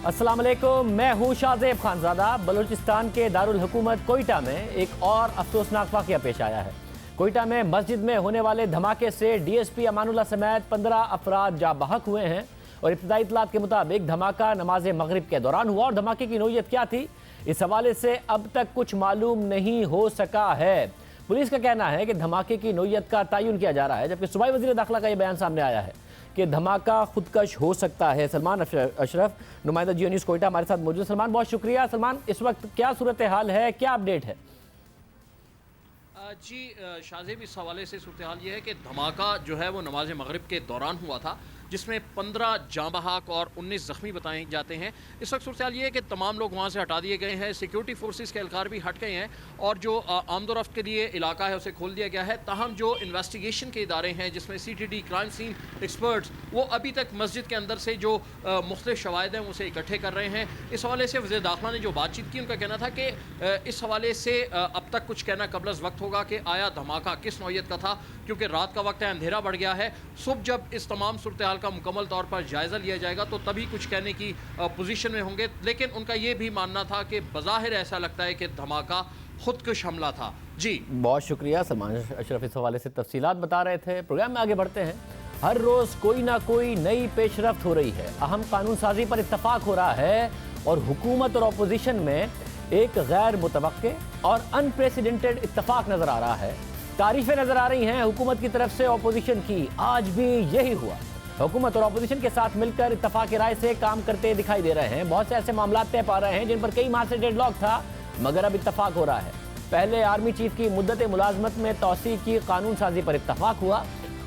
अस्सलाम वालेकुम, मैं हूँ शाहजेब खानजादा। बलूचिस्तान के दारुल हुकूमत कोयटा में एक और अफसोसनाक वाक़या पेश आया है। कोयटा में मस्जिद में होने वाले धमाके से डीएसपी अमानुल्लाह समेत 15 अफराद जा बहक हुए हैं और इब्तदाई इत्तलात के मुताबिक धमाका नमाज मगरिब के दौरान हुआ और धमाके की नौयत क्या थी, इस हवाले से अब तक कुछ मालूम नहीं हो सका है। पुलिस का कहना है कि धमाके की नौयत का तयन किया जा रहा है, जबकि सूबाई वज़ीर दाखिला का यह बयान सामने आया है कि धमाका खुदकश हो सकता है। सलमान अशरफ, नुमाइंदा जियो न्यूज़ कोयटा, हमारे साथ मौजूद। सलमान, बहुत शुक्रिया। सलमान, इस वक्त क्या सूरत हाल है, क्या अपडेट है? जी शाहजेब, इस हवाले से सूरत हाल ये है कि धमाका जो है वो नमाज मगरिब के दौरान हुआ था, जिसमें 15 जाँ बहक और 19 ज़ख्मी बताए जाते हैं। इस वक्त सूरत हाल ये है कि तमाम लोग वहाँ से हटा दिए गए हैं, सिक्योरिटी फोर्सेस के एहलकार भी हट गए हैं और जो आमदोरफ्त के लिए इलाका है उसे खोल दिया गया है। ताहम जो इन्वेस्टिगेशन के इदारे हैं, जिसमें CTD, क्राइम सीन एक्सपर्ट्स, वो अभी तक मस्जिद के अंदर से जो मुख्तलिफ शवाहिद हैं उसे इकट्ठे कर रहे हैं। इस हवाले से वज़ीर दाखिला ने जो बातचीत की, उनका कहना था कि इस हवाले से अब तक कुछ कहना कबल अज़ वक्त होगा कि आया धमाका किस नौयत का था, क्योंकि रात का वक्त है, अंधेरा बढ़ गया है। सुबह जब इस तमाम सूरत हाल का मुकम्मल तौर पर जायज़ा लिया जाएगा तो तभी कुछ कहने की पोजीशन में होंगे। लेकिन उनका ये भी मानना था कि बज़ाहिर ऐसा लगता है कि धमाका खुदकुश हमला था। जी बहुत शुक्रिया सलमान अशरफ, इस हवाले से तफसीलात बता रहे थे। प्रोग्राम में आगे बढ़ते हैं। हर रोज़ कोई ना कोई नई पेशरफ्त हो रही है, अहम कानून साजी पर इत्तफाक हो रहा है और हुकूमत और अपोजिशन में एक गैर मुतवक्के और अनप्रेसिडेंटेड इत्तफाक नजर आ रहा है। तारीफें नजर आ रही हैं हुकूमत की तरफ से अपोजिशन की। आज भी यही हुआ, हुकूमत और अपोजिशन के साथ मिलकर इत्तफाक राय से काम करते दिखाई दे रहे हैं। बहुत से ऐसे मामला तय पा रहे हैं जिन पर कई माह से डेडलॉक था, मगर अब इत्तफाक हो रहा है। पहले आर्मी चीफ की मुद्दत मुलाजमत में तौसी की कानून साजी पर इत्तफाक हुआ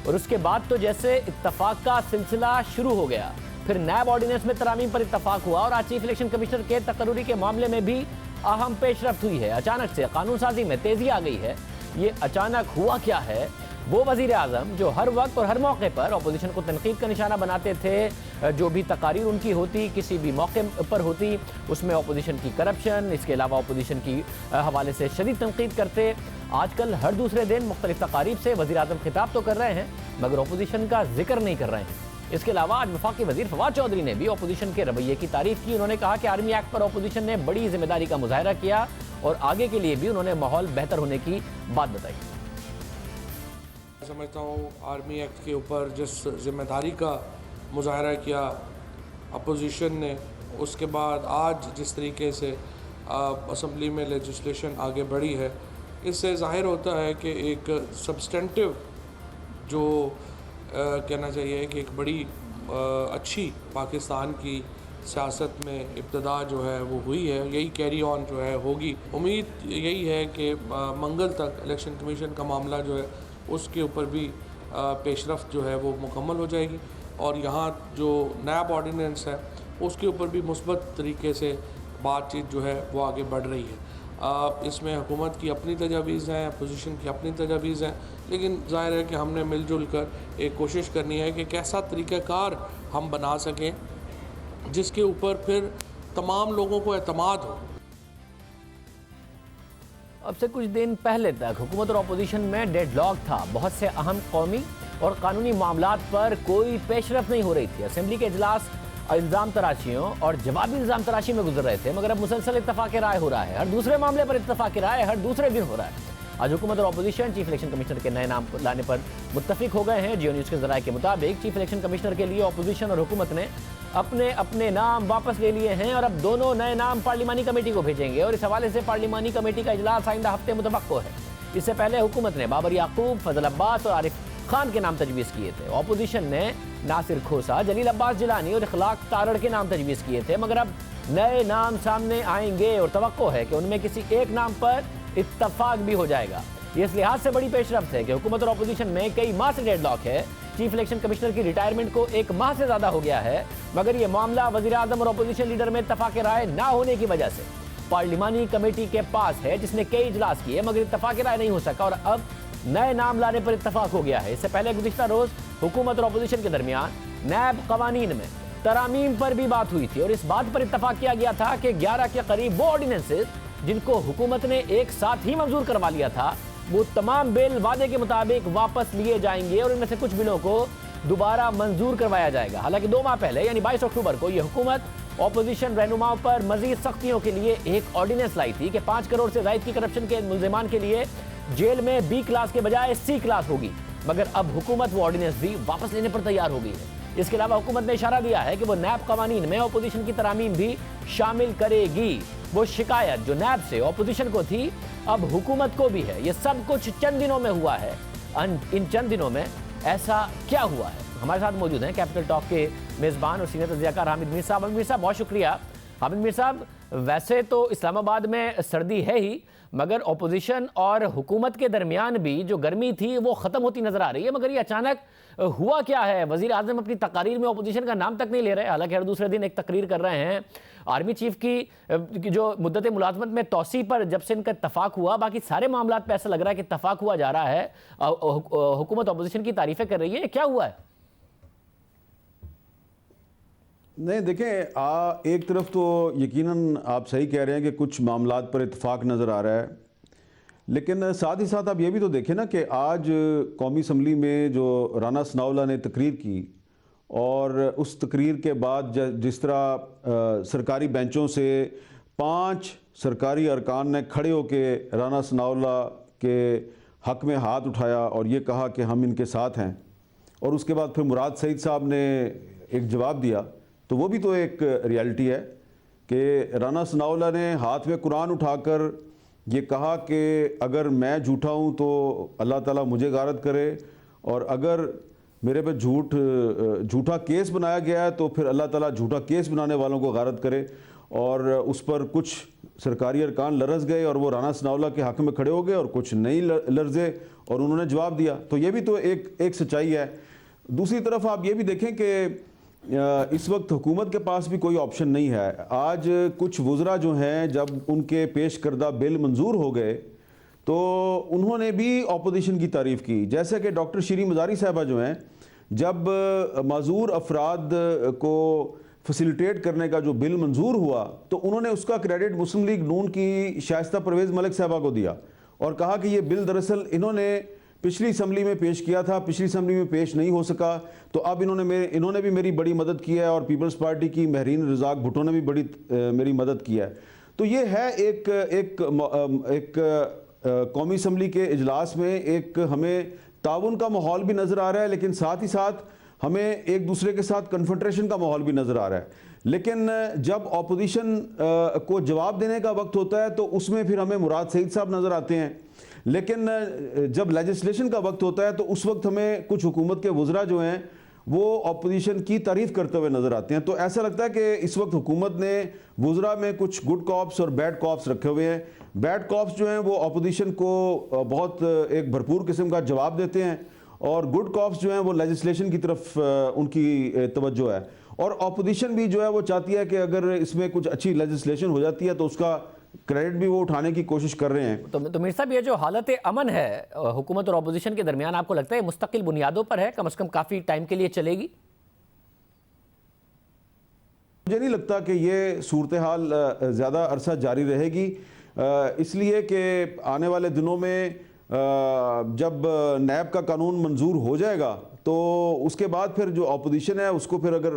और उसके बाद तो जैसे इत्तफाक का सिलसिला शुरू हो गया। फिर नैब ऑर्डिनेंस में तरामीम पर इत्तफाक हुआ और आज चीफ इलेक्शन कमिश्नर के तकर्रुरी के मामले में भी अहम पेशरफ्त हुई है। अचानक से कानून साजी में तेजी आ गई है। ये अचानक हुआ क्या है? वो वजीर आज़म जो हर वक्त और हर मौके पर अपोजिशन को तनकीद का निशाना बनाते थे, जो भी तकारीर उनकी होती, किसी भी मौके पर होती, उसमें अपोजिशन की करप्शन, इसके अलावा अपोजिशन की हवाले से शदीद तनकीद करते, आजकल हर दूसरे दिन मुख्तलिफ तकारीब से वजीर आज़म खिताब तो कर रहे हैं मगर अपोजिशन का जिक्र नहीं कर रहे हैं। इसके अलावा आज वफाकी वजीर फवाद चौधरी ने भी अपोजिशन के रवैये की तारीफ की। उन्होंने कहा कि आर्मी एक्ट पर अपोजिशन ने बड़ी जिम्मेदारी का मुजाहरा किया और आगे के लिए भी उन्होंने माहौल बेहतर होने की बात बताई। समझता हूँ आर्मी एक्ट के ऊपर जिस जिम्मेदारी का मुजाहरा किया अपोजिशन ने, उसके बाद आज जिस तरीके से असम्बली में लेजिस्लेशन आगे बढ़ी है, इससे ज़ाहिर होता है कि एक सब्सटेंटिव जो कहना चाहिए कि एक बड़ी अच्छी पाकिस्तान की सियासत में इब्तदा जो है वो हुई है। यही कैरी ऑन जो है होगी। उम्मीद यही है कि मंगल तक इलेक्शन कमीशन का मामला जो है उसके ऊपर भी पेशरफ्त जो है वो मुकम्मल हो जाएगी और यहाँ जो नैब ऑर्डिनेंस है उसके ऊपर भी मुस्बत तरीके से बातचीत जो है वो आगे बढ़ रही है। इसमें हुकूमत की अपनी तजावीज़ हैं, अपोजिशन की अपनी तजावीज़ हैं, लेकिन ज़ाहिर है कि हमने मिलजुल कर एक कोशिश करनी है कि कैसा तरीक़ाकार हम बना सकें जिसके ऊपर फिर तमाम लोगों को एतमाद हो। अब से कुछ दिन पहले तक हुकूमत और अपोजिशन में डेडलॉक था। बहुत से अहम कौमी और कानूनी मामलात पर कोई पेशरफ्त नहीं हो रही थी। असेंबली के इजलास इल्ज़ाम तराशियों और जवाबी इल्ज़ाम तराशी में गुजर रहे थे, मगर अब मुसलसल इत्तफाक राय हो रहा है। हर दूसरे मामले पर इत्तफाक राय हर दूसरे दिन हो रहा है। आज हुकूमत और अपोजिशन चीफ इलेक्शन कमिश्नर के नए नाम लाने पर मुत्तफिक हो गए हैं। जियो न्यूज़ के ज़राए के मुताबिक चीफ इलेक्शन कमिश्नर के लिए अपोजिशन और हुकूमत ने अपने अपने नाम वापस ले लिए हैं और अब दोनों नए नाम पार्लिमानी कमेटी को भेजेंगे और इस हवाले से पार्लिमानी कमेटी का इजलास आइंदा हफ्ते मुतवक्को है। इससे पहले हुकूमत ने बाबर याकूब, फजल अब्बास और आरिफ खान के नाम तजवीज़ किए थे। अपोजिशन ने नासिर खोसा, जलील अब्बास जिलानी और इखलाक तारड़ के नाम तजवीज़ किए थे, मगर अब नए नाम सामने आएंगे और तवक्को है कि उनमें किसी एक नाम पर इत्तफाक भी हो जाएगा। ये इस लिहाज से बड़ी पेशरफ्त है कि हुकूमत और अपोजिशन में कई माह से डेडलॉक है। चीफ इलेक्शन कमिश्नर की रिटायरमेंट को एक माह से ज़्यादा हो गया है, मगर यह मामला वज़ीर आज़म और अपोजिशन लीडर में इत्तफाक राय ना होने की वजह से पार्लिमानी कमेटी के पास है, जिसने कई इजलास किए मगर इत्तफाक राय नहीं हो सका और अब नए नाम लाने पर इत्तफाक हो गया है। इससे पहले गुज़िश्ता रोज़ हुकूमत और अपोजिशन के दरमियान नैब कवानीन में तरामीम पर भी बात हुई थी और इस बात पर इत्तफाक किया गया था कि 11 के करीब वो ऑर्डिनेंसेस जिनको हुकूमत ने एक साथ ही मंजूर करवा लिया था, वो तमाम बिल वादे के मुताबिक वापस लिए जाएंगे और इनमें से कुछ बिलों को दोबारा मंजूर करवाया जाएगा। हालांकि 2 माह पहले यानी 22 अक्टूबर को यह हुकूमत ऑपोजिशन रहनुमाओं पर मजीद सख्तियों के लिए एक ऑर्डिनेंस लाई थी कि 5 करोड़ से ज्यादा की करप्शन के मुल्जिमान के लिए जेल में बी क्लास के बजाय सी क्लास होगी। मगर अब हुकूमत वो ऑर्डिनेंस भी वापस लेने पर तैयार हो गई है। इसके अलावा हुकूमत ने इशारा दिया है कि वो नैब कवानीन में ऑपोजिशन की तरामीम भी शामिल करेगी। वो शिकायत जो नैब से ऑपोजिशन को थी अब हुकूमत को भी है। ये सब कुछ चंद दिनों में हुआ है। इन चंद दिनों में ऐसा क्या हुआ है? हमारे साथ मौजूद हैं कैपिटल टॉक के मेज़बान और सीनियर तज्ज़ियाकार हामिद मीर साहब। हामिद मीर साहब बहुत शुक्रिया। हामिद मीर साहब, वैसे तो इस्लामाबाद में सर्दी है ही, मगर ऑपोजिशन और हुकूमत के दरमियान भी जो गर्मी थी वो ख़त्म होती नज़र आ रही है। मगर ये अचानक हुआ क्या है? वज़ीर आज़म अपनी तकारीर में ऑपोजिशन का नाम तक नहीं ले रहे, हालांकि हर दूसरे दिन एक तकरीर कर रहे हैं। आर्मी चीफ की जो मुद्दत मुलाजमत में तोसी पर जब से इनका इत्तफाक हुआ, बाकी सारे मामला पे ऐसा लग रहा है कि इत्तफाक हुआ जा रहा है। हुकूमत ऑपोजिशन की तारीफ़ें कर रही है। क्या हुआ है? नहीं देखें, एक तरफ तो यकीनन आप सही कह रहे हैं कि कुछ मामलात पर इत्तेफाक नज़र आ रहा है, लेकिन साथ ही साथ आप ये भी तो देखें ना कि आज कौमी असम्बली में जो राना सनाउल्लाह ने तकरीर की और उस तकरीर के बाद जिस तरह सरकारी बेंचों से 5 सरकारी अरकान ने खड़े होकर राना सनाउल्लाह के हक़ में हाथ उठाया और ये कहा कि हम इनके साथ हैं, और उसके बाद फिर मुराद सईद साहब ने एक जवाब दिया, तो वो भी तो एक रियलिटी है कि राना सनाउल्लाह ने हाथ में कुरान उठाकर ये कहा कि अगर मैं झूठा हूँ तो अल्लाह ताला मुझे गारत करे, और अगर मेरे पे झूठा केस बनाया गया है तो फिर अल्लाह ताला झूठा केस बनाने वालों को गारत करे। और उस पर कुछ सरकारी अरकान लरज़ गए और वो राना सनाउल्लाह के हक़ में खड़े हो गए, और कुछ नहीं लरज़े और उन्होंने जवाब दिया। तो ये भी तो एक सच्चाई है। दूसरी तरफ आप ये भी देखें कि इस वक्त हुकूमत के पास भी कोई ऑप्शन नहीं है। आज कुछ वज़रा जो हैं, जब उनके पेश करदा बिल मंजूर हो गए तो उन्होंने भी ऑपोजिशन की तारीफ़ की। जैसे कि डॉक्टर शीरी मज़ारी साहबा जो हैं, जब माजूर अफराद को फैसिलिटेट करने का जो बिल मंजूर हुआ तो उन्होंने उसका क्रेडिट मुस्लिम लीग नून की शाइस्ता परवेज़ मलिक साहबा को दिया और कहा कि ये बिल दरअसल इन्होंने पिछली असम्बली में पेश किया था, पिछली असम्बली में पेश नहीं हो सका, तो अब इन्होंने भी मेरी बड़ी मदद की है, और पीपल्स पार्टी की महरीन रज़ाक भुट्टो ने भी बड़ी मेरी मदद की है। तो ये है एक कौमी असम्बली के इजलास में एक हमें ताउन का माहौल भी नज़र आ रहा है, लेकिन साथ ही साथ हमें एक दूसरे के साथ कन्फ्रंटेशन का माहौल भी नज़र आ रहा है। लेकिन जब ऑपोजिशन को जवाब देने का वक्त होता है तो उसमें फिर हमें मुराद सईद साहब नज़र आते हैं, लेकिन जब लेजिस्लेशन का वक्त होता है तो उस वक्त हमें कुछ हुकूमत के वज़रा जो हैं वो ऑपोजिशन की तारीफ़ करते हुए नज़र आते हैं। तो ऐसा लगता है कि इस वक्त हुकूमत ने वज़रा में कुछ गुड कॉप्स और बैड कॉप्स रखे हुए हैं। बैड कॉप्स जो हैं वो ऑपोजिशन को बहुत एक भरपूर किस्म का जवाब देते हैं, और गुड कॉप्स जो हैं वो लेजिस्लेशन की तरफ उनकी तवज्जो है। और ऑपोजिशन भी जो है वो चाहती है कि अगर इसमें कुछ अच्छी लेजिस्लेशन हो जाती है तो उसका क्रेडिट भी वो उठाने की कोशिश कर रहे हैं। तो मीर साहब, ये जो हालत अमन है हुकूमत और ऑपोजिशन के दरमियान, आपको लगता है मुस्तकिल बुनियादों पर है, कम से कम काफ़ी टाइम के लिए चलेगी? मुझे नहीं लगता कि ये सूरत हाल ज़्यादा अरसा जारी रहेगी, इसलिए कि आने वाले दिनों में जब नैब का कानून मंजूर हो जाएगा तो उसके बाद फिर जो ऑपोजिशन है उसको फिर अगर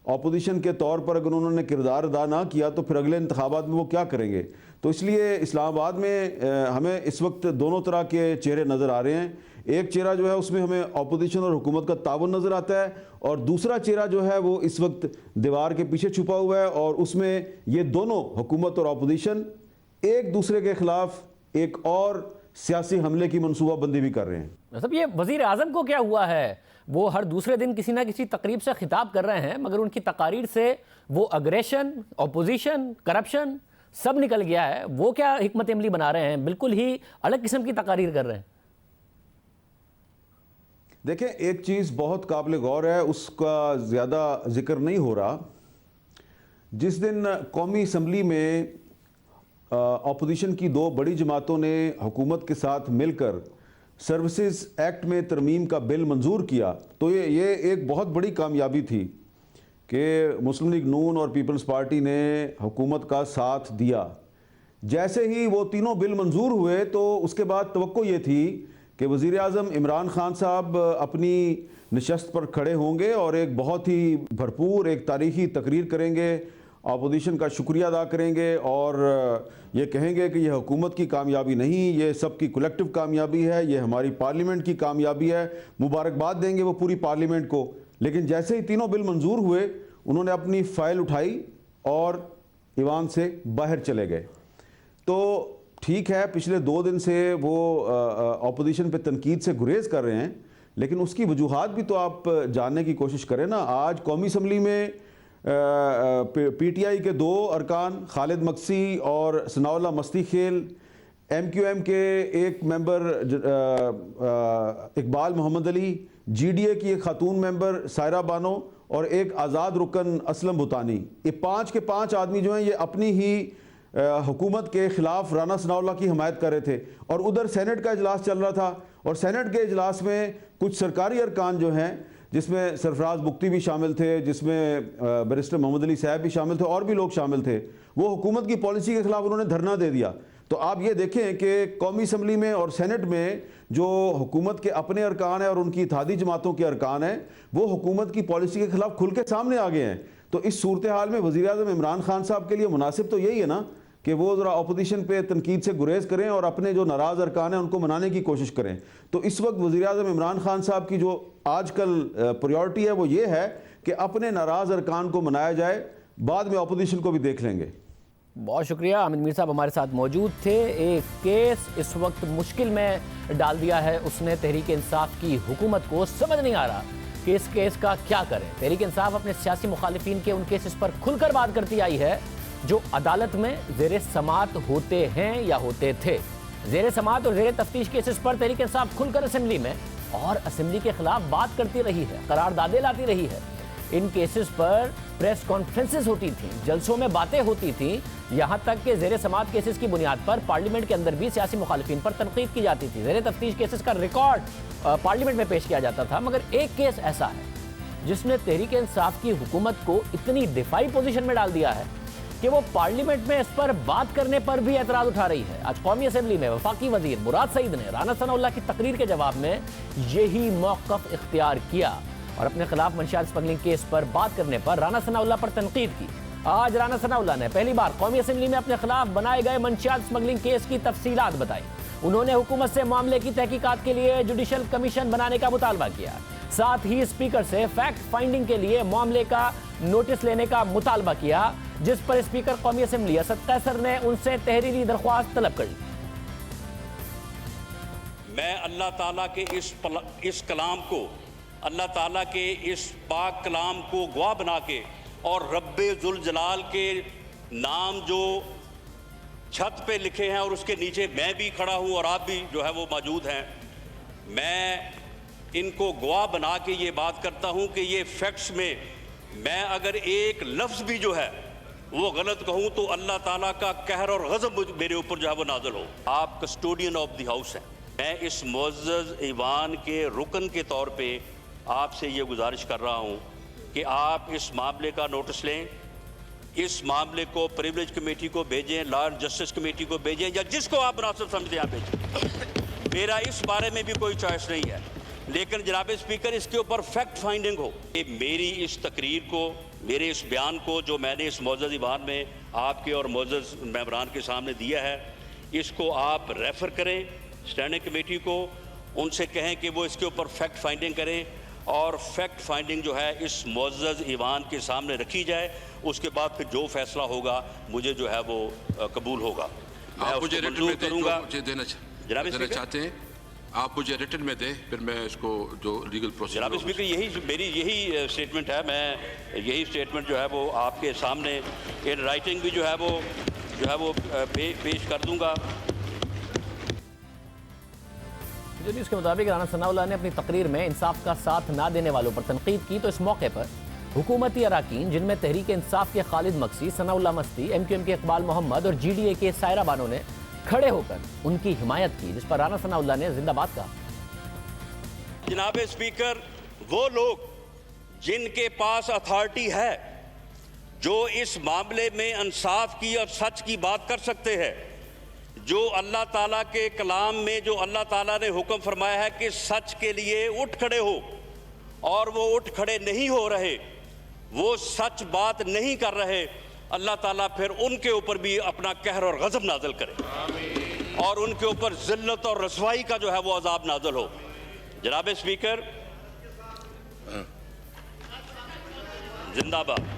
ऑपोजिशन के तौर पर अगर उन्होंने किरदार अदा ना किया तो फिर अगले इंतखाबात में वो क्या करेंगे। तो इसलिए इस्लामाबाद में हमें इस वक्त दोनों तरह के चेहरे नज़र आ रहे हैं। एक चेहरा जो है उसमें हमें ऑपोजिशन और हुकूमत का ताउन नज़र आता है, और दूसरा चेहरा जो है वो इस वक्त दीवार के पीछे छुपा हुआ है, और उसमें ये दोनों हुकूमत और ऑपोजिशन एक दूसरे के खिलाफ एक और सियासी हमले की मनसूबाबंदी भी कर रहे हैं। मतलब ये वज़ीर आज़म को क्या हुआ है? वो हर दूसरे दिन किसी ना किसी तकरीब से खिताब कर रहे हैं, मगर उनकी तकारीर से वो अग्रेशन, ऑपोजिशन, करप्शन सब निकल गया है। वो क्या हिकमत अमली बना रहे हैं? बिल्कुल ही अलग किस्म की तकारीर कर रहे हैं। देखें, एक चीज़ बहुत काबिल गौर है, उसका ज़्यादा जिक्र नहीं हो रहा। जिस दिन कौमी असम्बली में ऑपोजिशन की 2 बड़ी जमातों ने हुकूमत के साथ मिलकर सर्विसेज एक्ट में तरमीम का बिल मंजूर किया, तो ये एक बहुत बड़ी कामयाबी थी कि मुस्लिम लीग नून और पीपल्स पार्टी ने हुकूमत का साथ दिया। जैसे ही वो तीनों बिल मंजूर हुए तो उसके बाद तवक्को ये थी कि वज़ीर आज़म इमरान खान साहब अपनी नशस्त पर खड़े होंगे और एक बहुत ही भरपूर एक तारीख़ी तकरीर करेंगे अपोजिशन का शुक्रिया अदा करेंगे और ये कहेंगे कि यह हुकूमत की कामयाबी नहीं, ये सबकी कलेक्टिव कामयाबी है, ये हमारी पार्लियामेंट की कामयाबी है। मुबारकबाद देंगे वो पूरी पार्लियामेंट को। लेकिन जैसे ही तीनों बिल मंजूर हुए, उन्होंने अपनी फाइल उठाई और ईवान से बाहर चले गए। तो ठीक है, पिछले 2 दिन से वो अपोजिशन पे तनकीद से गुरेज कर रहे हैं, लेकिन उसकी वजूहात भी तो आप जानने की कोशिश करें ना। आज कौमी असम्बली में PTI के 2 अरकान खालिद मक्सी और सनाउल्लाह मस्ती खेल, MQM के एक मेंबर इकबाल मोहम्मद अली, GDA की एक खातून मेंबर सायरा बानो और एक आज़ाद रुकन असलम भूतानी, ये 5 के 5 आदमी जो हैं ये अपनी ही हुकूमत के ख़िलाफ़ राना सनाउल्लाह की हमायत कर रहे थे। और उधर सेनेट का इजलास चल रहा था और सेनेट के इजलास में कुछ सरकारी अरकान जो हैं, जिसमें सरफराज बुख्ती भी शामिल थे, जिसमें बैरिस्टर मोहम्मद अली साहब भी शामिल थे और भी लोग शामिल थे, वो हुकूमत की पॉलिसी के ख़िलाफ़ उन्होंने धरना दे दिया। तो आप ये देखें कि कौमी असम्बली में और सेनेट में जो हुकूमत के अपने अरकान हैं और उनकी इत्तेहादी जमातों के अरकान हैं, वो हुकूमत की पॉलिसी के ख़िलाफ़ खुल के सामने आ गए हैं। तो इस सूरत हाल में वज़ीर-ए-आज़म इमरान खान साहब के लिए मुनासिब तो यही है ना कि वो ज़रा अपोजिशन पे तनकीद से गुरेज करें और अपने जो नाराज़ अरकान हैं उनको मनाने की कोशिश करें। तो इस वक्त वज़ीर-ए-आज़म इमरान खान साहब की जो आजकल प्रायोरिटी है वो ये है कि अपने नाराज़ अरकान को मनाया जाए, बाद में अपोजिशन को भी देख लेंगे। बहुत शुक्रिया। आमिर मीर साहब हमारे साथ मौजूद थे। एक केस इस वक्त मुश्किल में डाल दिया है उसने तहरीक इंसाफ की हुकूमत को। समझ नहीं आ रहा कि इस केस का क्या करें। तहरीक इंसाफ अपने सियासी मुखालिफिन के उन केसेस पर खुलकर बात करती आई है जो अदालत में ज़ेर समात होते हैं या होते थे। ज़ेर समात और ज़ेर तफ्तीश केसेस पर तहरीक इंसाफ खुलकर असेंबली में और असेंबली के खिलाफ बात करती रही है, करारदादें लाती रही है। इन केसेस पर प्रेस कॉन्फ्रेंसेस होती थी, जलसों में बातें होती थी, यहाँ तक कि ज़ेर समात केसेस की बुनियाद पर पार्लियामेंट के अंदर भी सियासी मुखालिफिन पर तनकीद की जाती थी। ज़ेर तफ्तीश केसेस का रिकॉर्ड पार्लियामेंट में पेश किया जाता था। मगर एक केस ऐसा है जिसने तहरीक इंसाफ की हुकूमत को इतनी दिफाई पोजीशन में डाल दिया है कि वो पार्लियामेंट में इस पर बात करने पर भी एतराज उठा रही है। आज कौमी असेंबली में वफाकी वजीर मुराद सईद ने राना सनाउल्लाह की तकरीर के जवाब में यही मौक़िफ़ इख्तियार किया और अपने खिलाफ मंशियात स्मगलिंग केस पर बात करने पर राना सनाउल्लाह पर तनकीद की। आज राना सनाउल्लाह ने पहली बार कौमी असेंबली में अपने खिलाफ बनाए गए मंशियात स्मगलिंग केस की तफसीलात बताई। उन्होंने हुकूमत से मामले की तहकीकात के लिए जुडिशल कमीशन बनाने का मुतालबा किया। साथ ही स्पीकर से फैक्ट फाइंडिंग के लिए मामले का नोटिस लेने का मुतालबा किया, जिस पर स्पीकर कौमी असेंबली असद कैसर ने उनसे तहरीरी दरख्वास्त तलब कर ली। मैं अल्लाह ताला के इस कलाम को, अल्लाह ताला के इस पाक कलाम को गवाह बना के और रब्बे जुल जलाल के नाम जो छत पे लिखे हैं और उसके नीचे मैं भी खड़ा हूँ और आप भी जो है वो मौजूद हैं, मैं इनको गवाह बना के ये बात करता हूँ कि ये फैक्ट्स में मैं अगर एक लफ्ज़ भी जो है वो गलत कहूँ तो अल्लाह ताला का कहर और गज़ब मेरे ऊपर जो है वो नाज़िल हो। आप कस्टोडियन ऑफ द हाउस हैं। मैं इस मुअज़्ज़ज़ ईवान के रुकन के तौर पे आपसे ये गुजारिश कर रहा हूँ कि आप इस मामले का नोटिस लें, इस मामले को प्रिविलेज कमेटी को भेजें, लॉ एंड जस्टिस कमेटी को भेजें या जिसको आप मुनासिब समझते हैं आप भेजें। मेरा इस बारे में भी कोई चॉइस नहीं है, लेकिन जनाब स्पीकर इसके ऊपर फैक्ट फाइंडिंग हो। मेरी इस तकरीर को, मेरे इस बयान को जो मैंने इस मुअज़्ज़ज़ ईवान में आपके और मुअज़्ज़ज़ मेंबरान के सामने दिया है, इसको आप रेफ़र करें स्टैंडिंग कमेटी को, उनसे कहें कि वो इसके ऊपर फैक्ट फाइंडिंग करें और फैक्ट फाइंडिंग जो है इस मुअज़्ज़ज़ ईवान के सामने रखी जाए। उसके बाद फिर जो फैसला होगा मुझे जो है वो कबूल होगा। आप मुझे रिटन में करूँगा। मुझे देना चाहते हैं, आप मुझे रिटन में दें, फिर मैं इसको जो लीगल प्रोसीजर। जनाब स्पीकर यही स्टेटमेंट है। मैं यही स्टेटमेंट जो है वो आपके सामने इन राइटिंग भी जो है वो पेश कर दूंगा। इसके मुताबिक राना सनाउल्लाह ने अपनी तकरीर में इंसाफ का साथ ना देने वालों पर तनकीद की। तो इस मौके पर हुकूमती अराकीन, जिनमें तहरीक इंसाफ के खालिद मक्सी, सनाउल्लाह मस्ती, MQM के इकबाल मोहम्मद और GDA के सायरा बानो ने खड़े होकर उनकी हिमायत की, जिस पर राना सनाउल्लाह ने जिंदाबाद कहा। जनाब स्पीकर, वो लोग जिनके पास अथॉरिटी है, जो इस मामले में इंसाफ की और सच की बात कर सकते हैं, जो अल्लाह ताला के कलाम में जो अल्लाह ताला ने हुक्म फरमाया है कि सच के लिए उठ खड़े हो, और वो उठ खड़े नहीं हो रहे, वो सच बात नहीं कर रहे, अल्लाह ताला फिर उनके ऊपर भी अपना कहर और गज़ब नाज़िल करे और उनके ऊपर ज़िल्लत और रसवाई का जो है वो अज़ाब नाज़िल हो। जनाब स्पीकर, जिंदाबाद।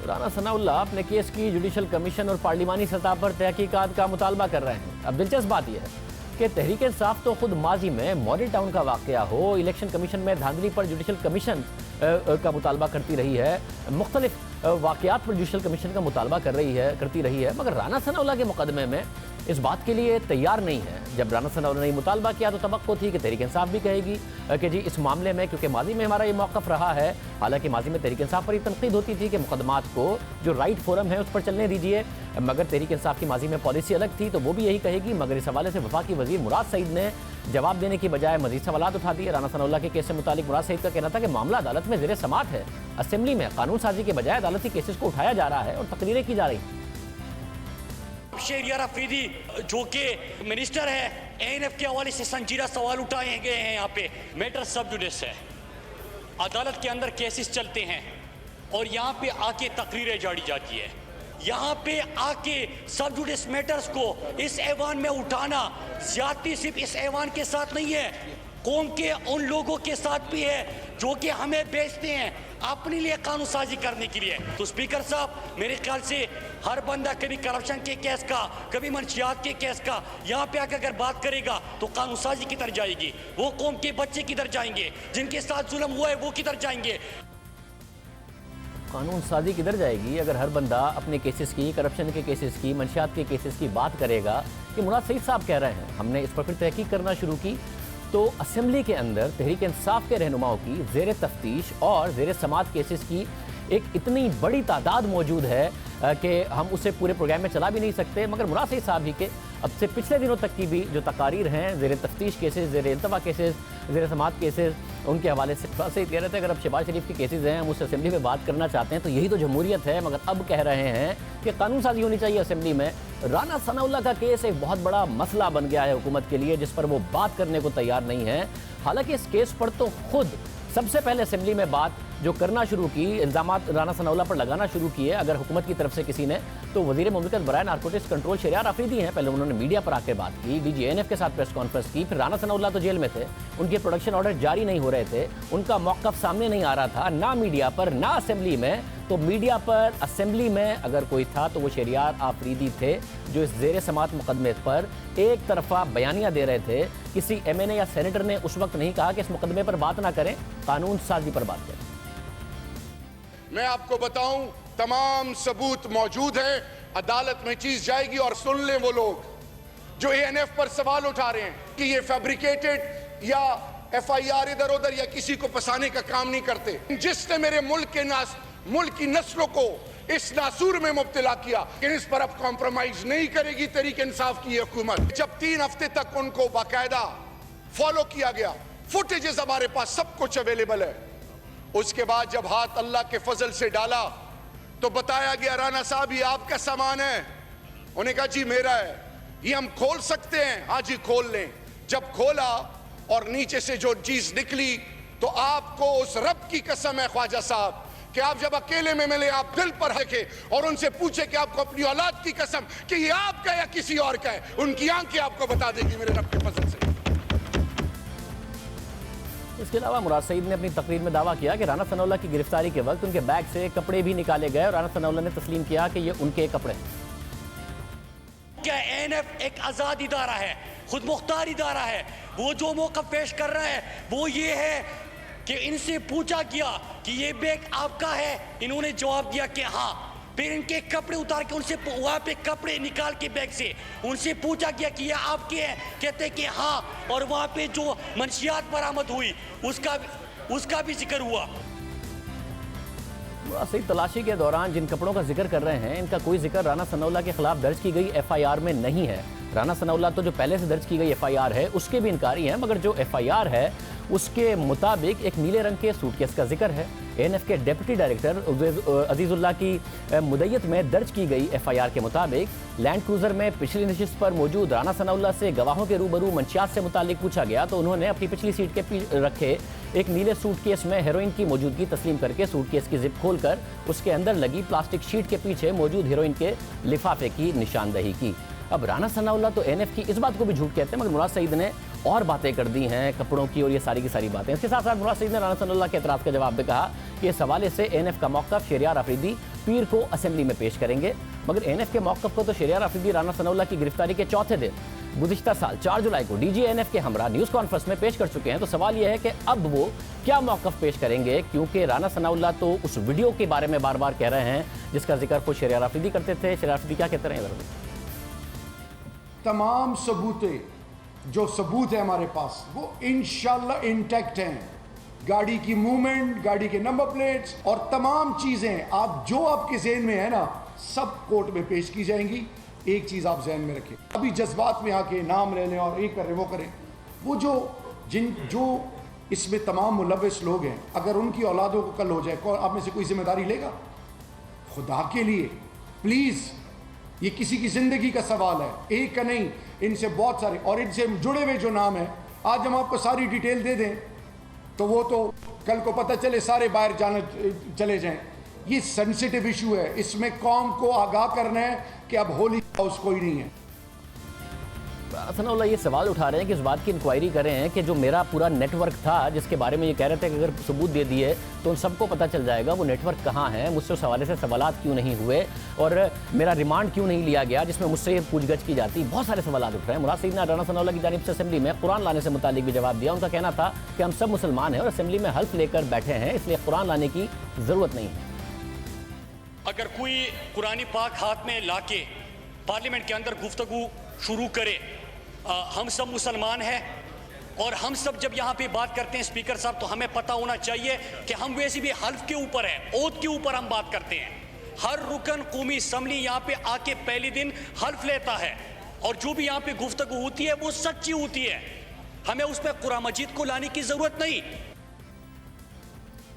राना सनाउल्लाह अपने केस की जुडिशल कमीशन और पार्लिमानी सतह पर तहकीकात का मुतालबा कर रहे हैं। अब दिलचस्प बात यह है कि तहरीक इंसाफ तो खुद माजी में मॉडल टाउन का वाकया हो, इलेक्शन कमीशन में धांधली पर जुडिशल कमीशन का मुतालबा करती रही है, मुख्तलिफ वाकयात पर जुडिशल कमीशन का मुतालबा करती रही है, मगर राना सनाउल्लाह के मुकदमे में इस बात के लिए तैयार नहीं है। जब राना सनाउल्लाह ने मुतालबा किया तो तवक्को थी कि तहरीक इंसाफ भी कहेगी कि जी इस मामले में, क्योंकि माजी में हमारा ये मौक़िफ़ रहा है, हालांकि माजी में तहरीक इंसाफ पर ये तनकीद होती थी कि मुकदमात को जो राइट फोरम है उस पर चलने दीजिए, मगर तहरीक इंसाफ की माजी में पॉलिसी अलग थी तो वो भी यही कहेगी। मगर इस हवाले से वफाकी वज़ीर मुराद सईद ने जवाब देने की बजाय मज़ीद सवालात उठा दिए। राना सनाउल्लाह के केस से मुतालिक मुराद सईद का कहना था कि मामला अदालत में ज़ेर समाअत है, असेंबली में कानून साजी के बजाय अदालती केसेस को उठाया जा रहा है और तकरीरें की जा रही हैं। शहरियार अफरीदी जो कि मिनिस्टर है, ANF के हवाले से संजीदा सवाल उठाए गए हैं। यहाँ पे मैटर सब जुडिस है, अदालत के अंदर केसेस चलते हैं और यहाँ पे आके तकरीरें जारी जाती है। यहाँ पे आके सब जुडिस मैटर्स को इस ऐवान में उठाना ज्यादती सिर्फ इस ऐवान के साथ नहीं है, कौम के उन लोगों के साथ भी है जो कि हमें बेचते हैं अपने लिए कानून साजी करने के लिए। तो स्पीकर साहब, मेरे ख्याल से हर बंदा कभी करप्शन के केस का, कभी मंशियात के केस का यहाँ पे आकर अगर बात करेगा तो कानून साजी किधर जाएगी, वो कौम के बच्चे किधर जाएंगे, जिनके साथ जुल्म हुआ है वो किधर जाएंगे। कानून साजी किधर जाएगी अगर हर बंदा अपने केसेस की, करप्शन के केसेस की, मंशियात के केसेस की बात करेगा। कि मुराद सईद साहब कह रहे हैं, हमने इस पर फिर तहकीक करना शुरू की तो असेंबली के अंदर तहरीक इंसाफ के रहनुमाओं की ज़ेर तफ्तीश और ज़ेर समाअत केसेस की एक इतनी बड़ी तादाद मौजूद है कि हम उसे पूरे प्रोग्राम में चला भी नहीं सकते। मगर मुराद सईद साहब ही के अब से पिछले दिनों तक की भी जो तकारीर हैं, ज़ेर तफ्तीश केसेस, ज़ेर इल्तवा केसेस, ज़ेर समाअत केसेस, उनके हवाले से मुराद सईद कह रहे थे अगर अब शहबाज शरीफ के केसेस हैं हम उस असेंबली में बात करना चाहते हैं तो यही तो जमहूरियत है। मगर अब कह रहे हैं कि कानून साजी होनी चाहिए असेंबली में। राना सनाउल्लाह का केस एक बहुत बड़ा मसला बन गया है हुकूमत के लिए, जिस पर वो बात करने को तैयार नहीं है। हालांकि इस केस पर तो खुद सबसे पहले असेंबली में बात जो करना शुरू की, इल्ज़ामात राना सनाउल्लाह पर लगाना शुरू किए अगर हुकूमत की तरफ से किसी ने, तो वज़ीर मुमलिकत बराए नारकोटिक्स कंट्रोल शहरियार अफरीदी हैं। पहले उन्होंने मीडिया पर आकर बात की, DG ANF के साथ प्रेस कॉन्फ्रेंस की, फिर राना सनाउल्लाह तो जेल में थे, उनके प्रोडक्शन ऑर्डर जारी नहीं हो रहे थे, उनका मौक़िफ़ सामने नहीं आ रहा था, ना मीडिया पर ना असेंबली में। तो मीडिया पर, असेंबली में अगर कोई था तो वो शहरियार आफरीदी थे जो इस ज़ेर समाअत मुकदमे पर एक तरफा बयानियाँ दे रहे थे। किसी MNA या सेनेटर ने उस वक्त नहीं कहा कि इस मुकदमे पर बात ना करें, कानून साजी पर बात करें। मैं आपको बताऊं, तमाम सबूत मौजूद हैं, अदालत में चीज जाएगी और सुन लें वो लोग जो ANF पर सवाल उठा रहे हैं कि ये फैब्रिकेटेड या FIR इधर उधर या किसी को फंसाने का काम नहीं करते। जिसने मेरे मुल्क की नस्लों को इस नासूर में मुब्तला किया कि इस पर अब कॉम्प्रोमाइज नहीं करेगी तहरीक इंसाफ की हुकूमत। जब 3 हफ्ते तक उनको बाकायदा फॉलो किया गया, फुटेजेस हमारे पास सब कुछ अवेलेबल है, उसके बाद जब हाथ अल्लाह के फजल से डाला तो बताया गया राना साहब ये आपका सामान है। उन्होंने कहा जी मेरा है, ये हम खोल सकते हैं? हाँ जी खोल लें। जब खोला और नीचे से जो चीज निकली तो आपको उस रब की कसम है ख्वाजा साहब कि आप जब अकेले में मिले आप दिल पर रखे और उनसे पूछे कि आपको अपनी औलाद की कसम कि ये आपका या किसी और का है, उनकी आंखें आपको बता देगी मेरे रब के फजल से। इसके अलावा मुराद सईद ने अपनी तकरीर में दावा किया कि राना सनाउल्लाह की गिरफ्तारी के वक्त उनके बैग से कपड़े भी निकाले गए और राना सनाउल्लाह ने तस्लीम किया कि ये उनके कपड़े हैं। क्या ANF एक आज़ाद इदारा है, खुद मुख्तार इदारा है। वो जो मौक़िफ़ पेश कर रहा है वो ये है कि इनसे पूछा गया कि ये बैग आपका है, इन्होंने जवाब दिया कि हाँ। फिर इनके कपड़े उतार के उनसे वहाँ पे कपड़े निकाल के बैग से उनसे पूछा गया कि ये आपके हैं, कहते कि हाँ। और वहाँ पे जो मंशियात बरामद हुई उसका भी जिक्र हुआ। सही तलाशी के दौरान जिन कपड़ों का जिक्र कर रहे हैं इनका कोई जिक्र राना सनाउल्लाह के खिलाफ दर्ज की गई FIR में नहीं है। राना सनाउल्लाह तो जो पहले से दर्ज की गई FIR है उसके भी इनकारी हैं, मगर जो FIR है उसके मुताबिक एक नीले रंग के सूटकेस का जिक्र है। एएनएफ के डिप्टी डायरेक्टर अजीजुल्लाह की मुद्दत में दर्ज की गई एफआईआर के मुताबिक लैंड क्रूजर में पिछली नशिस्त पर मौजूद राना सनाउल्लाह से गवाहों के रूबरू मंशियात से मुतालिक पूछा गया तो उन्होंने अपनी पिछली सीट के रखे एक नीले सूटकेस में हेरोइन की मौजूदगी तस्लीम करके सूटकेस की जिप खोलकर उसके अंदर लगी प्लास्टिक शीट के पीछे मौजूद हेरोइन के लिफाफे की निशानदही की। अब राना सनाउल्लाह तो एएनएफ की इस बात को भी झूठ कहते हैं, मगर मुराद सईद ने और बातें कर दी हैं कपड़ों की और ये सारी की सारी बातें। इसके साथ साथ मुराद सईद ने राना सनाउल्लाह के एतराज़ का जवाब भी कहा कि इस हवाले से एएनएफ का मौक़िफ़ शहरियार आफरीदी पीर को असेंबली में पेश करेंगे। मगर एएनएफ के मौक़िफ़ को तो शहरियार आफरीदी राना सनाउल्लाह की गिरफ्तारी के चौथे दिन गुज़िश्ता साल 4 जुलाई को डीजी एएनएफ के हमरा न्यूज़ कॉन्फ्रेंस में पेश कर चुके हैं। तो सवाल यह है कि अब वो क्या मौक़िफ़ पेश करेंगे, क्योंकि राना सनाउल्लाह तो उस वीडियो के बारे में बार बार कह रहे हैं जिसका जिक्र खुद शहरियार आफरीदी करते थे। शहरियार आफरीदी क्या कहते रहे? तमाम जो सबूत है हमारे पास वो इंशाल्लाह इंटैक्ट हैं। गाड़ी की मूवमेंट, गाड़ी के नंबर प्लेट्स और तमाम चीज़ें आप जो आपके जहन में है ना, सब कोर्ट में पेश की जाएंगी। एक चीज़ आप जहन में रखें, अभी जज्बात में आके नाम ले लें और ये करें वो करें, वो जो इसमें तमाम मुलव्विस लोग हैं, अगर उनकी औलादों को कल हो जाए, कौन आप में से कोई जिम्मेदारी लेगा? खुदा के लिए प्लीज़, ये किसी की ज़िंदगी का सवाल है, एक का नहीं, इनसे बहुत सारे और इनसे जुड़े हुए जो नाम हैं, आज हम आपको सारी डिटेल दे दें तो वो तो कल को पता चले सारे बाहर जाने चले जाएं। ये सेंसिटिव इशू है, इसमें कौम को आगाह करना है कि अब होली हाउस कोई नहीं है। सनाउल्लाह ये सवाल उठा रहे हैं कि इस बात की इंक्वायरी करें हैं कि जो मेरा पूरा नेटवर्क था जिसके बारे में ये कह रहे थे कि अगर सबूत दे दिए तो उन सबको पता चल जाएगा वो नेटवर्क कहाँ है, मुझसे उस हवाले से सवालात क्यों नहीं हुए और मेरा रिमांड क्यों नहीं लिया गया जिसमें मुझसे पूछगछ की जाती। बहुत सारे सवाल उठ रहे हैं। मुराद सईद ने राना सनाउल्लाह की जानिब से असेंबली में कुरान लाने से मुतालिक भी जवाब दिया। उनका कहना था कि हम सब मुसलमान हैं और असेंबली में हल्फ लेकर बैठे हैं, इसलिए कुरान लाने की ज़रूरत नहीं है। अगर कोई कुरानी पाक हाथ में लाके पार्लियामेंट के अंदर गुफ्तगू शुरू करे, हम सब मुसलमान हैं और हम सब जब यहाँ पे बात करते हैं स्पीकर साहब, तो हमें पता होना चाहिए कि हम वैसे भी हल्फ के ऊपर हैं, ओथ के ऊपर हम बात करते हैं। हर रुकन कौमी असम्बली यहाँ पे आके पहले दिन हल्फ लेता है और जो भी यहाँ पे गुफ्तगू होती है वो सच्ची होती है। हमें उस पर कुरान मजीद को लाने की जरूरत नहीं।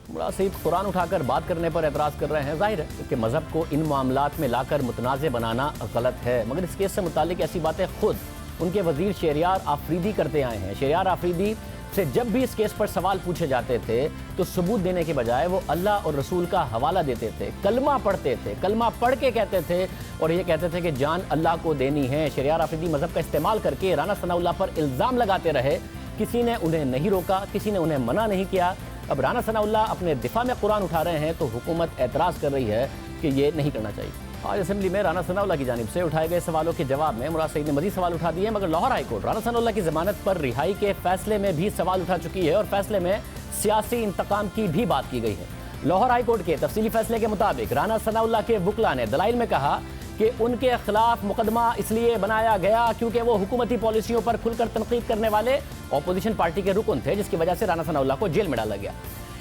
मुराद सईद कुरान उठाकर बात करने पर एतराज़ कर रहे हैं। जाहिर है कि मज़हब को इन मामलात में लाकर मुतनाज़ बनाना गलत है, मगर इस केस से मुतालिक ऐसी बातें खुद उनके वज़ीर शहरियार आफरीदी करते आए हैं। शहरियार आफरीदी से जब भी इस केस पर सवाल पूछे जाते थे तो सबूत देने के बजाय वो अल्लाह और रसूल का हवाला देते थे, कलमा पढ़ते थे, कलमा पढ़ के कहते थे और ये कहते थे कि जान अल्लाह को देनी है। शहरियार आफरीदी मज़हब का इस्तेमाल करके राना सनाउल्लाह पर इल्ज़ाम लगाते रहे, किसी ने उन्हें नहीं रोका, किसी ने उन्हें मना नहीं किया। अब राना सनाउल्लाह अपने दिफा में कुरान उठा रहे हैं तो हुकूमत एतराज़ कर रही है कि ये नहीं करना चाहिए। आज असेंबली में राना सनाउल्लाह की जानिब से उठाए गए सवालों के जवाब में मुराद सईद ने मज़ीद सवाल उठा दिए, मगर लाहौर हाई कोर्ट राना सनाउल्लाह की ज़मानत पर रिहाई के फैसले में भी सवाल उठा चुकी है और फैसले में सियासी इंतकाम की भी बात की गई है। लाहौर हाई कोर्ट के तफसीली फैसले के मुताबिक राना सनाउल्लाह के वकला ने दलाइल में कहा कि उनके खिलाफ मुकदमा इसलिए बनाया गया क्योंकि वो हुकूमती पॉलिसियों पर खुलकर तनकीद करने वाले अपोजिशन पार्टी के रुकन थे, जिसकी वजह से राना सनाउल्लाह को जेल में डाला गया।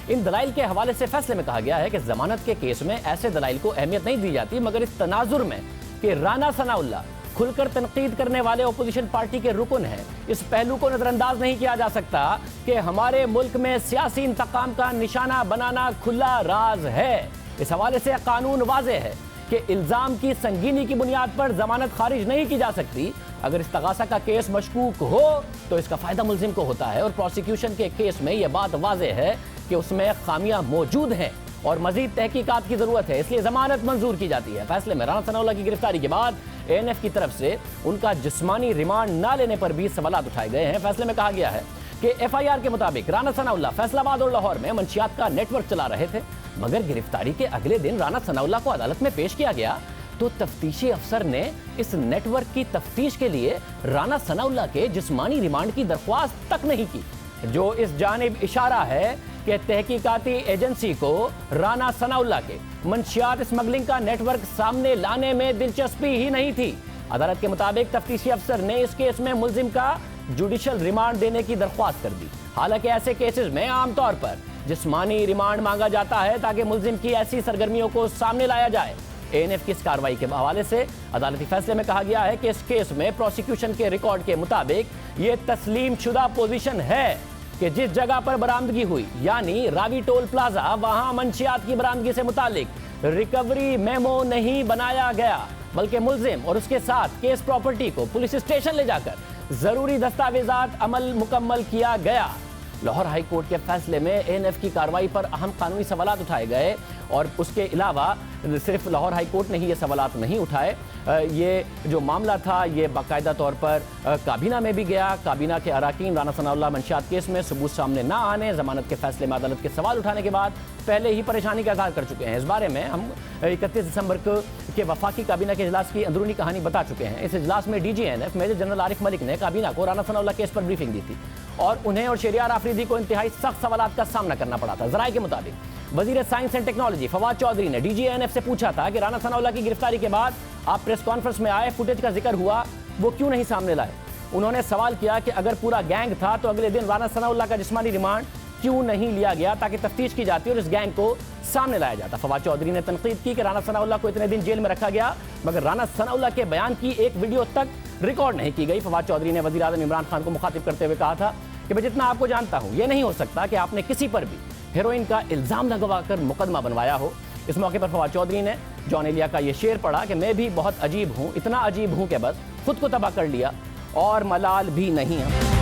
इन दलाइल के हवाले से फैसले में कहा गया है कि जमानत के केस में ऐसे दलाइल को अहमियत नहीं दी जाती, मगर इस तनाजुर में कि राना सनाउल्लाह खुलकर तनकीद करने वाले अपोजिशन पार्टी के रुकन हैं, इस पहलू को नज़रअंदाज नहीं किया जा सकता कि हमारे मुल्क में सियासी इंतकाम का निशाना बनाना खुला राज है। इस हवाले से कानून वाज़ेह है कि इल्ज़ाम की संगीनी की बुनियाद पर जमानत खारिज नहीं की जा सकती। अगर इस्तगासा का केस मशकूक हो तो इसका फ़ायदा मुल्ज़िम को होता है और प्रोसिक्यूशन के केस में यह बात वाज़ेह है कि उसमें खामियां मौजूद हैं और मज़ीद तहकीकात की ज़रूरत है, इसलिए ज़मानत मंजूर की जाती है। फैसले में राना सनाउल्लाह की गिरफ्तारी के बाद एएनएफ की तरफ से उनका जिस्मानी रिमांड न लेने पर भी सवालात उठाए गए हैं। फैसले में कहा गया है कि एफआईआर के मुताबिक राना सनाउल्लाह फैसलाबाद और लाहौर में मंशियात का नेटवर्क चला रहे थे, मगर गिरफ्तारी के अगले दिन राना सनाउल्लाह को अदालत में पेश किया गया तो तफ्तीशी अफसर ने इस नेटवर्क की तफ्तीश के लिए राना सनाउल्लाह के जिस्मानी रिमांड की दरख्वास्त तक नहीं की, जो इस जानिब इशारा है कि तहकीकाती एजेंसी को राना सनाउल्लाह के मंशियात स्मगलिंग का नेटवर्क सामने लाने में दिलचस्पी ही नहीं थी। अदालत के मुताबिक तफ्तीशी अफसर ने इस केस में मुल्जिम का जुडिशल रिमांड देने की दरख्वास्त कर दी। हालांकि ऐसे केसेस में आमतौर पर जिस्मानी रिमांड मांगा जाता है ताकि मुल्जिम की ऐसी सरगर्मियों को सामने लाया जाए। एएनएफ की इस कार्रवाई के हवाले से अदालती फैसले में कहा गया है कि इस केस में प्रोसिक्यूशन के रिकॉर्ड के मुताबिक ये तस्लीम शुदा पोजीशन है कि जिस जगह पर बरामदगी हुई यानी रावी टोल प्लाजा, वहां मंशियात की बरामदगी से मुतालिक रिकवरी मेमो नहीं बनाया गया, बल्कि मुल्जिम और उसके साथ केस प्रॉपर्टी को पुलिस स्टेशन ले जाकर जरूरी दस्तावेजात अमल मुकम्मल किया गया। लाहौर हाई कोर्ट के फैसले में एएनएफ की कार्रवाई पर अहम कानूनी सवालात उठाए गए और उसके अलावा सिर्फ लाहौर हाई कोर्ट ने ही ये सवालात नहीं उठाए। ये जो मामला था ये बाकायदा तौर पर काबीना में भी गया। काबीना के अराकीन राना सनाउल्लाह मंशियात केस में सबूत सामने ना आने, जमानत के फैसले में अदालत के सवाल उठाने के बाद पहले ही परेशानी का इज़हार कर चुके हैं। इस बारे में हम 31 दिसंबर के वफाकी काबीना के इजलास की अंदरूनी कहानी बता चुके हैं। इस इजलास में DG ANF major general Arif Malik ने काबीना को राना सनाउल्लाह केस पर ब्रीफिंग दी थी और उन्हें और शहरियार आफरीदी को इंतहाई सख्त सवालात का सामना करना पड़ा था। जराये के मुताबिक वजीर science and technology Fawad Chaudhry ने डीजी एएनएफ से पूछा था कि राना सनाउल्लाह की गिरफ्तारी के बाद आप प्रेस कॉन्फ्रेंस में आए, फुटेज का जिक्र हुआ, वो क्यों नहीं सामने लाए। उन्होंने सवाल किया कि अगर पूरा गैंग था तो अगले दिन राना सनाउल्लाह का जिस्मानी रिमांड क्यों नहीं लिया गया ताकि तफ्तीश की जाती और इस गैंग को सामने लाया जाता। फवाद चौधरी ने तनकीद की कि राना सनाउल्लाह को इतने दिन जेल में रखा गया मगर राना सनाउल्लाह के बयान की एक वीडियो तक रिकॉर्ड नहीं की गई। फवाद चौधरी ने वज़ीर आज़म इमरान खान को मुखातिब करते हुए कहा था कि मैं जितना आपको जानता हूं यह नहीं हो सकता कि आपने किसी पर भी हेरोइन का इल्ज़ाम लगवाकर मुकदमा बनवाया हो। इस मौके पर फवाद चौधरी ने जॉन एलिया का यह शेर पढ़ा कि मैं भी बहुत अजीब हूं, इतना अजीब हूं कि बस खुद को तबाह कर लिया और मलाल भी नहीं है।